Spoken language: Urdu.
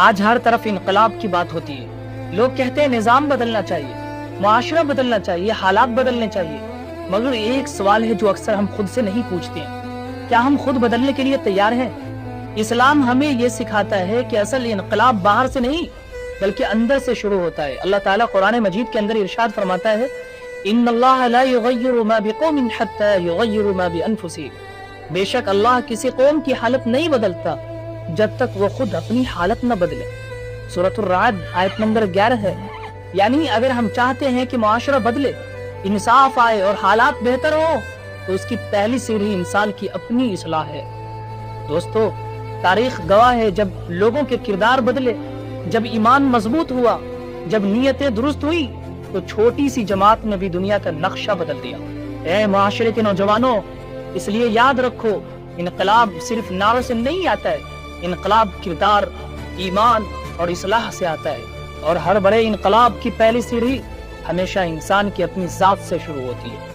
آج ہر طرف انقلاب کی بات ہوتی ہے، لوگ کہتے ہیں نظام بدلنا چاہیے، معاشرہ بدلنا چاہیے، حالات بدلنے چاہیے، مگر ایک سوال ہے جو اکثر ہم خود سے نہیں پوچھتے ہیں، کیا ہم خود بدلنے کے لیے تیار ہیں؟ اسلام ہمیں یہ سکھاتا ہے کہ اصل انقلاب باہر سے نہیں بلکہ اندر سے شروع ہوتا ہے۔ اللہ تعالیٰ قرآن مجید کے اندر ارشاد فرماتا ہے ان اللہ لا یغیر ما بقوم حتی یغیروا ما بانفسہم، بے شک اللہ کسی قوم کی حالت نہیں بدلتا جب تک وہ خود اپنی حالت نہ بدلے۔ سورۃ الرعد آیت نمبر 11 ہے۔ یعنی اگر ہم چاہتے ہیں کہ معاشرہ بدلے، انصاف آئے اور حالات بہتر ہو تو اس کی پہلی سیڑھی انسان کی اپنی اصلاح ہے۔ دوستو، تاریخ گواہ ہے، جب لوگوں کے کردار بدلے، جب ایمان مضبوط ہوا، جب نیتیں درست ہوئی تو چھوٹی سی جماعت نے بھی دنیا کا نقشہ بدل دیا۔ اے معاشرے کے نوجوانوں، اس لیے یاد رکھو، انقلاب صرف نعروں سے نہیں آتا ہے، انقلاب کردار، ایمان اور اصلاح سے آتا ہے، اور ہر بڑے انقلاب کی پہلی سیڑھی ہمیشہ انسان کی اپنی ذات سے شروع ہوتی ہے۔